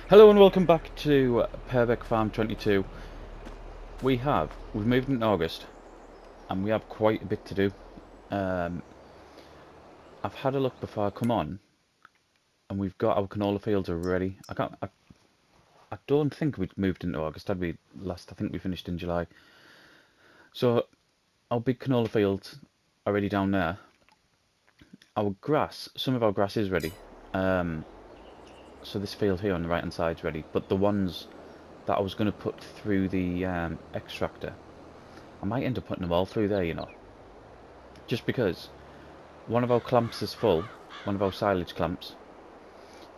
Hello and welcome back to Purbeck Farm 22. We've moved in August and we have quite a bit to do. I've had a look before I come on and we've got our canola fields already. I don't think we'd moved into August, that'd be last, I think we finished in July. So our big canola fields are ready down there. Our grass, some of our grass is ready. So this field here on the right hand side is ready, but the ones that I was going to put through the extractor, I might end up putting them all through there, you know. Just because one of our clamps is full, one of our silage clamps.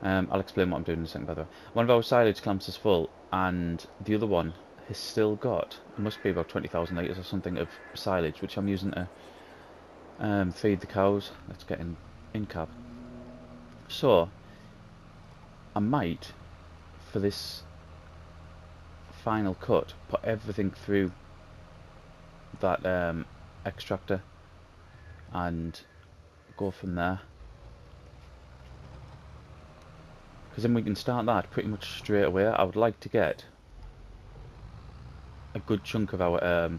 I'll explain what I'm doing in a second, by the way. One of our silage clamps is full, and the other one has still got, it must be about 20,000 litres or something of silage, which I'm using to feed the cows. Let's get in cab. So, I might, for this final cut, put everything through that extractor and go from there, because then we can start that pretty much straight away. I would like to get a good chunk of our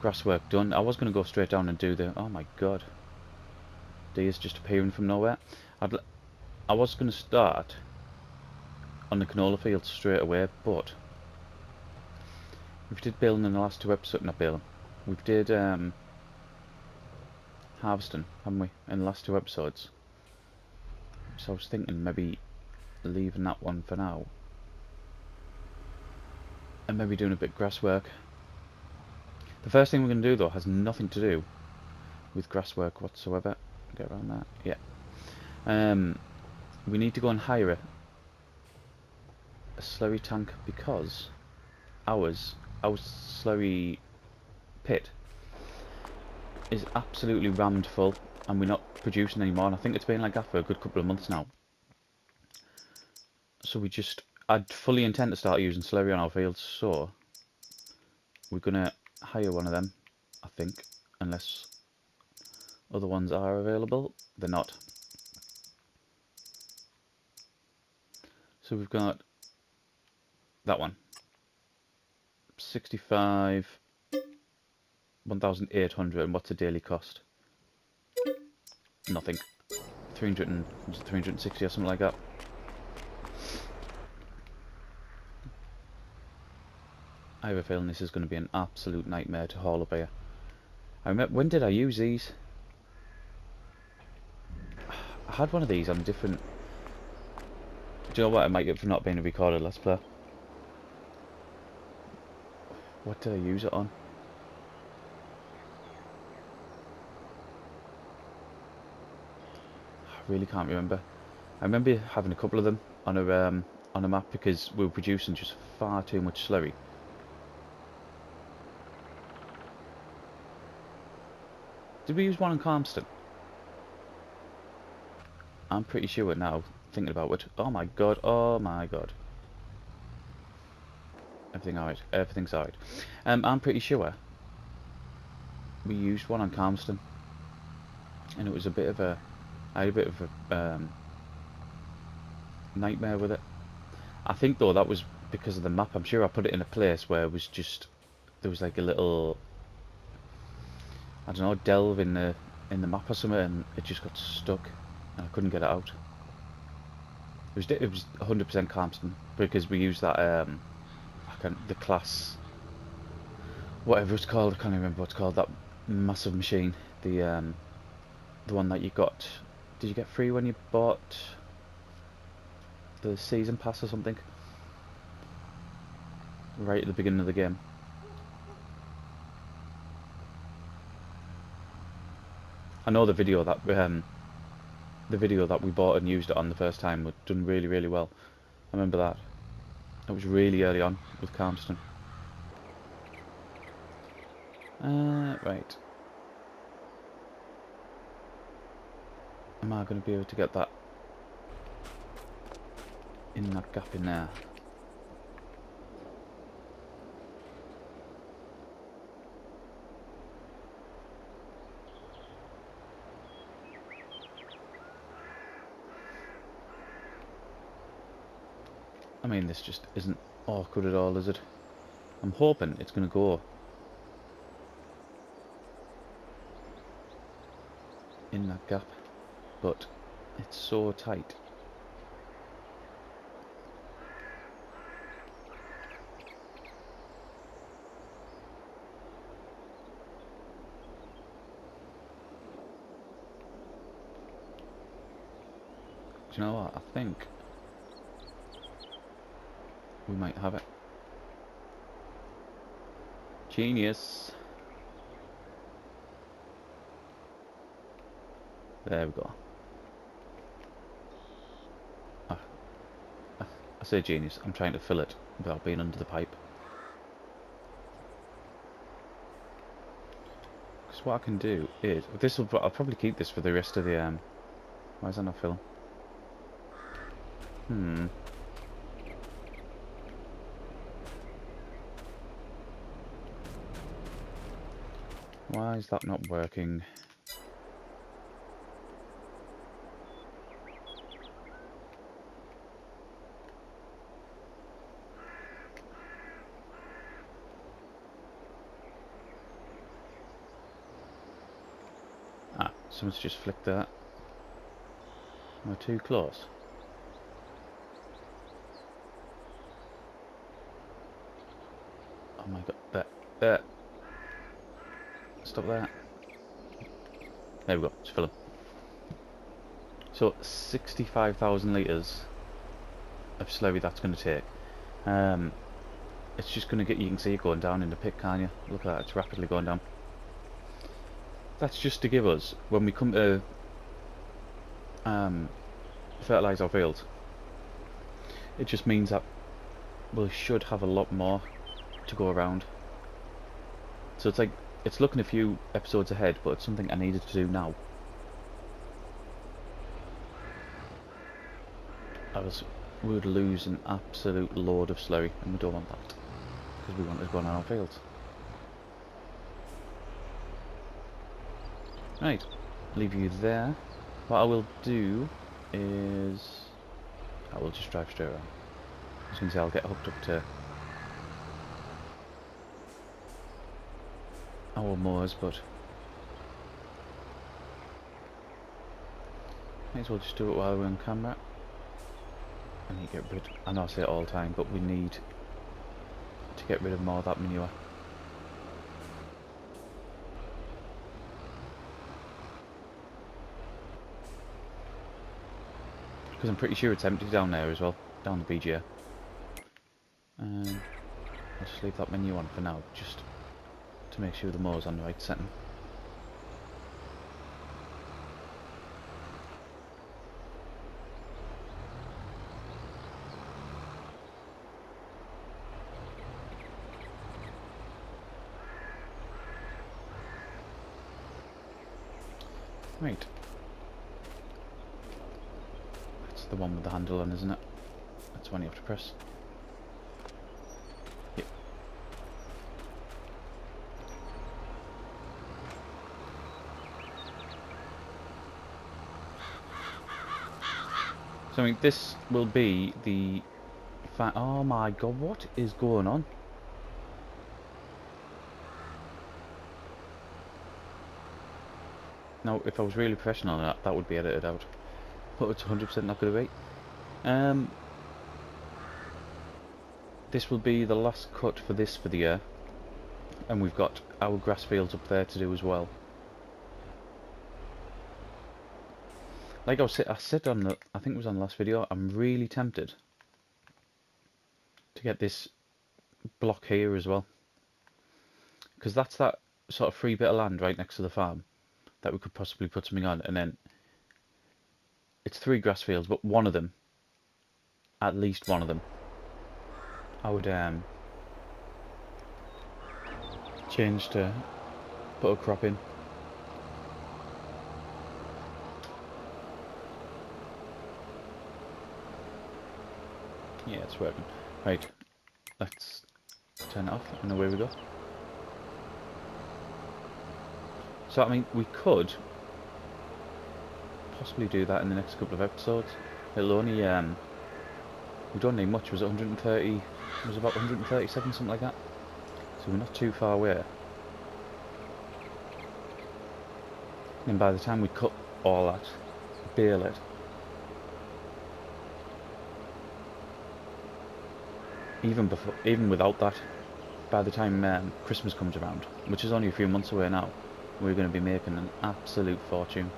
grass work done. I was going to go straight down and do the, oh my god, deer's just appearing from nowhere. I was going to start on the canola field straight away, but we did baling in the last two episodes, not baling, we did harvesting, haven't we, in the last two episodes. So I was thinking maybe leaving that one for now and maybe doing a bit of grass work. The first thing we're going to do though has nothing to do with grass work whatsoever. Get around that, yeah. We need to go and hire a slurry tank, because our slurry pit is absolutely rammed full and we're not producing anymore, and I think it's been like that for a good couple of months now. So I'd fully intend to start using slurry on our fields, so we're gonna hire one of them, I think, unless other ones are available. They're not. So we've got that one, 65, 1,800, and what's the daily cost? Nothing. 360 or something like that. I have a feeling this is going to be an absolute nightmare to haul up here. I remember, when did I use these? I had one of these on a different... Do you know what? I might get for not being a recorded Let's Play. What did I use it on? I really can't remember. I remember having a couple of them on a map because we were producing just far too much slurry. Did we use one on Calmston? I'm pretty sure now, thinking about it. Oh my god, oh my god. Everything alright? Everything's alright. I'm pretty sure we used one on Calmston, and it was a bit of a... I had a bit of a nightmare with it. I think though that was because of the map. I'm sure I put it in a place where it was just... There was like a little... I don't know, delve in the map or something, and it just got stuck and I couldn't get it out. It was 100% Calmston, because we used that the class, whatever it's called, I can't remember what it's called, that massive machine, the one that you got, did you get free when you bought the season pass or something? Right at the beginning of the game. I know the video that we bought and used it on the first time was done really, really well. I remember that. It was really early on with Calmston. Right. Am I going to be able to get that in that gap in there? I mean, this just isn't awkward at all, is it? I'm hoping it's going to go in that gap, but it's so tight. Do you know what? I think we might have it. Genius. There we go. I say genius, I'm trying to fill it without being under the pipe. Because what I can do is, I'll probably keep this for the rest of the, why is that not filling? Why is that not working? Ah, someone's just flicked that. Am I too close? Oh my god, there. Stop that. There we go, it's filling. So 65,000 litres of slurry that's going to take. It's just going to get, you can see it going down in the pit, can't you? Look at that, it's rapidly going down. That's just to give us, when we come to fertilise our fields, it just means that we should have a lot more to go around. So it's like, it's looking a few episodes ahead, but it's something I needed to do now. We would lose an absolute load of slurry, and we don't want that, because we want it going on our fields. Right, leave you there. What I will do is I will just drive straight around. As you can see, I'll get hooked up to our mowers, but may as well just do it while we're on camera. I need to get rid, I know I say it all the time, but we need to get rid of more of that manure. Because I'm pretty sure it's empty down there as well, down the BGA. I'll just leave that menu on for now, just to make sure the mower's on the right setting. Right. That's the one with the handle on, isn't it? That's the one you have to press. Yep. So I mean, this will be the oh my god, what is going on? Now, if I was really professional on that, that would be edited out. But it's 100% not going to be. This will be the last cut for this for the year. And we've got our grass fields up there to do as well. Like I said on the, I think it was on the last video, I'm really tempted to get this block here as well. Because that's that sort of free bit of land right next to the farm that we could possibly put something on, and then it's 3 grass fields, but one of them, at least one of them, I would change to put a crop in. Yeah, it's working. Right, let's turn it off and away we go. So I mean, we could possibly do that in the next couple of episodes. It'll only We don't need much. Was it 130? It was about 137, something like that. So we're not too far away. And by the time we cut all that, bale it, even without that, by the time Christmas comes around, which is only a few months away now, we're going to be making an absolute fortune.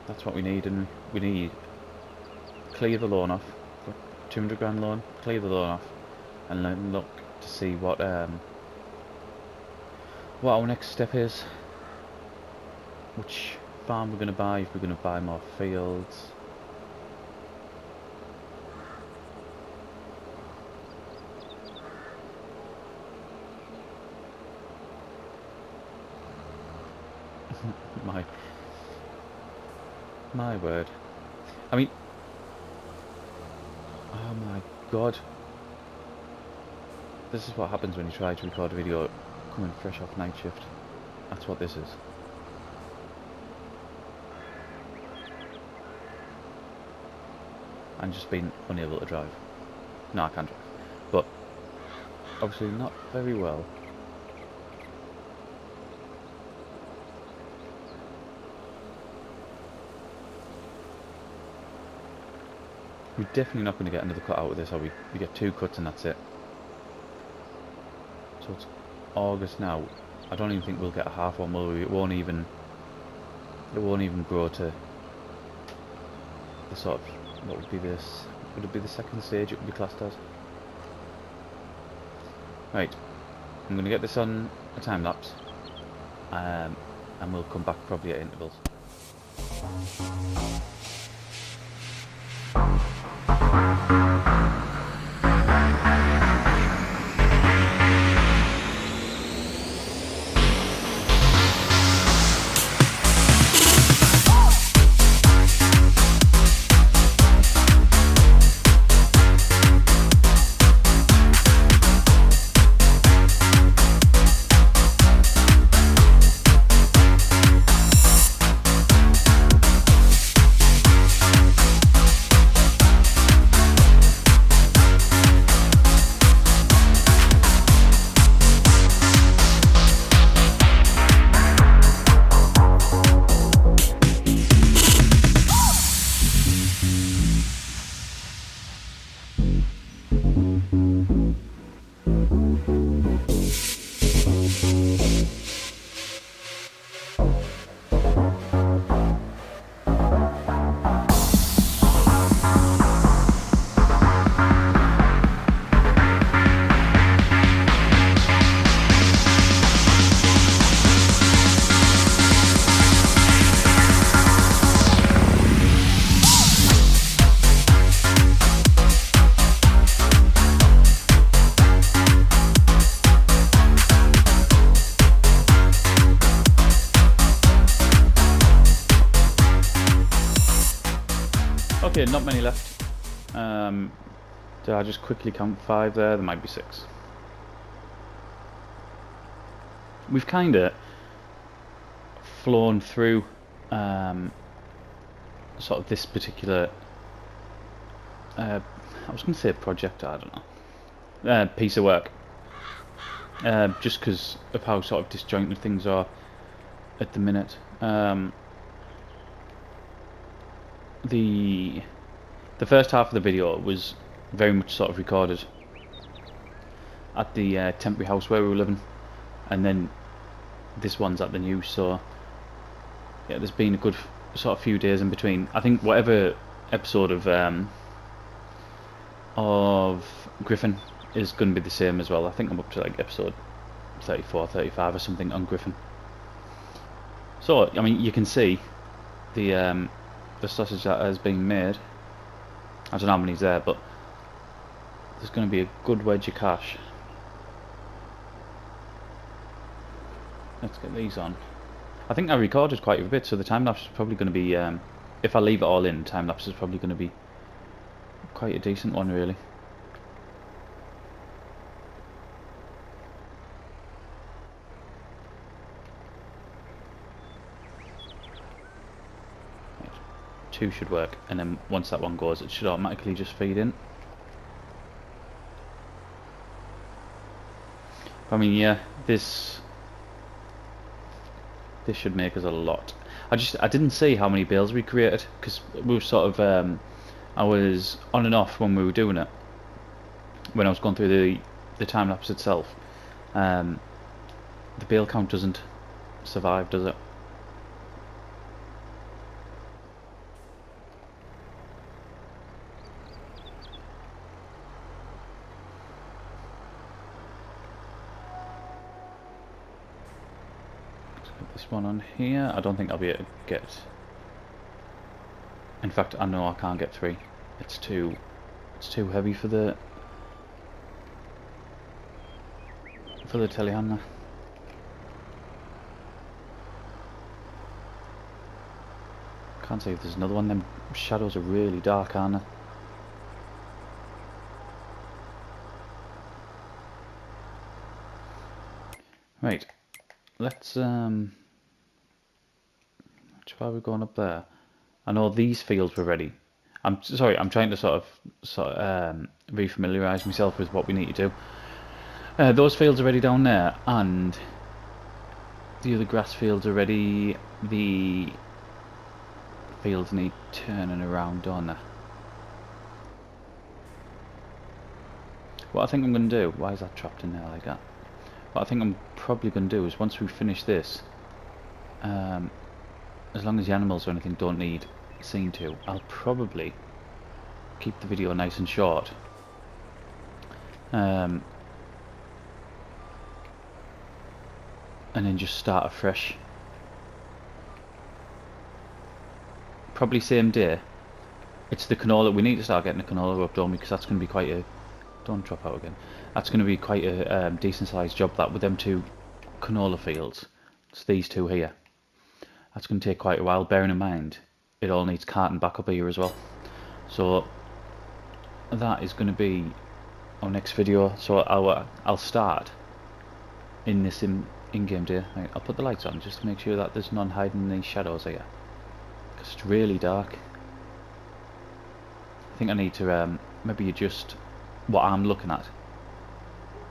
That's what we need, and we need clear the loan off, 200 grand loan, clear the loan off, and then look to see what our next step is. Which farm we're going to buy, if we're going to buy more fields. My word. I mean, oh my god. This is what happens when you try to record a video coming fresh off night shift. That's what this is. I'm just being unable to drive. No, I can drive. But obviously not very well. We're definitely not going to get another cut out of this, are we? We get 2 cuts and that's it. So it's August now. I don't even think we'll get a half one, will we? It won't even grow to the sort of, what would be this? Would it be the second stage it would be classed as? Right. I'm going to get this on a time lapse. And we'll come back probably at intervals. Okay, not many left. Did I just quickly count 5 there? There might be 6. We've kind of flown through sort of this particular I was going to say project, I don't know, piece of work, just because of how sort of disjointed things are at the minute. The first half of the video was very much sort of recorded at the temporary house where we were living, and then this one's at the new, so yeah, there's been a good sort of few days in between. I think whatever episode of Griffin is going to be the same as well. I think I'm up to like episode 34, 35 or something on Griffin. So I mean, you can see the sausage that has been made. I don't know how many's there, but there's going to be a good wedge of cash. Let's get these on. I think I recorded quite a bit, so the time lapse is probably going to be, if I leave it all in, time lapse is probably going to be quite a decent one, really. two should work, and then once that one goes, it should automatically just feed in. I mean, yeah, this should make us a lot. I didn't see how many bales we created, because we were sort of I was on and off when we were doing it, when I was going through the time lapse itself. The bale count doesn't survive, does it? This one on here. I don't think I'll be able to get. In fact, I know I can't get 3. It's too heavy for the telehandler. Can't see if there's another one. Them shadows are really dark, aren't they? Right. Let's which way are we going up there? I know these fields were ready. I'm sorry, I'm trying to sort of re-familiarise myself with what we need to do. Those fields are ready down there, and the other grass fields are ready. The fields need turning around, don't they? What I think I'm going to do... Why is that trapped in there like that? What I think I'm probably going to do is, once we finish this, as long as the animals or anything don't need seen to, I'll probably keep the video nice and short. And then just start afresh. Probably same day. It's the canola. We need to start getting the canola up, don't we? Because that's going to be quite a... Don't drop out again. That's going to be quite a decent sized job, that, with them 2 canola fields. It's these 2 here. That's going to take quite a while, bearing in mind it all needs carting back up here as well. So that is going to be our next video. So I'll start in this in-game day. Right, I'll put the lights on just to make sure that there's none hiding in these shadows here, because it's really dark. I think I need to maybe adjust what I'm looking at,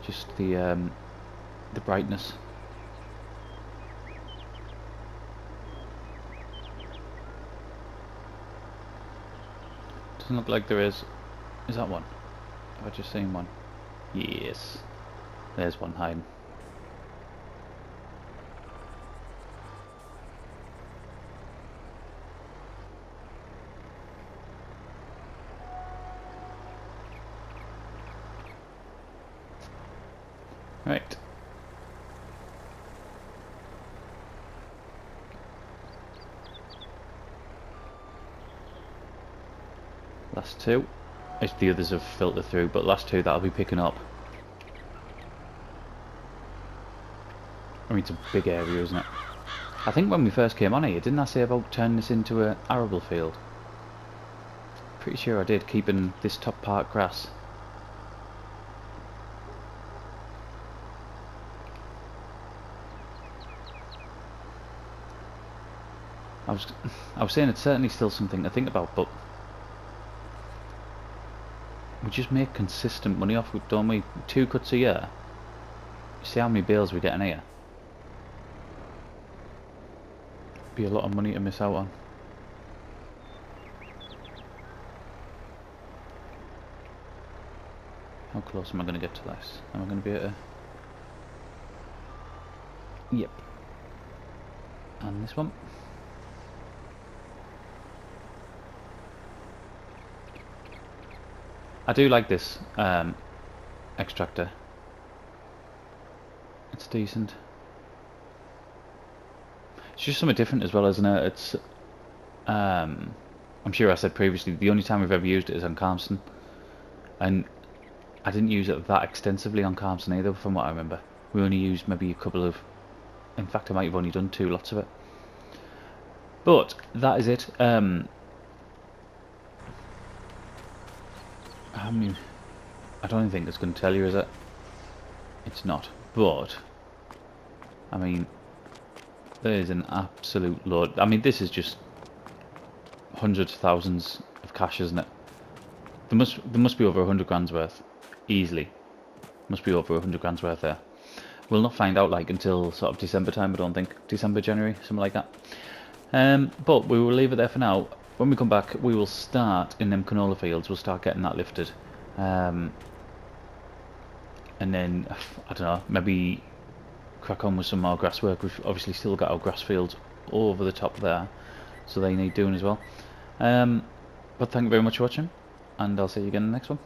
just the brightness. Doesn't look like there is. Is that one? Have I just seen one? Yes. There's one hiding. Right. Last 2. If the others have filtered through, but last 2 that'll be picking up. I mean, it's a big area, isn't it? I think when we first came on here, didn't I say about turning this into an arable field? Pretty sure I did, keeping this top part grass. I was saying it's certainly still something to think about, but we just make consistent money off it, don't we? 2 cuts a year. You see how many bales we're getting here? Be a lot of money to miss out on. How close am I going to get to this? Am I going to be able to... Yep. And this one. I do like this extractor. It's decent. It's just something different as well, isn't it? It's I'm sure I said previously, the only time we've ever used it is on Carmston, and I didn't use it that extensively on Carmston either, from what I remember. We only used maybe a couple of... In fact, I might have only done 2 lots of it. But that is it. How many... I don't even think it's going to tell you, is it? It's not. But I mean, there is an absolute load. I mean, this is just hundreds of thousands of cash, isn't it? There must be over 100 grand's worth, easily. Must be over 100 grand's worth there. We'll not find out like until sort of December time, I don't think. December, January, something like that. But we will leave it there for now. When we come back, we will start in them canola fields. We'll start getting that lifted. And then, I don't know, maybe crack on with some more grass work. We've obviously still got our grass fields over the top there, so they need doing as well. But thank you very much for watching, and I'll see you again in the next one.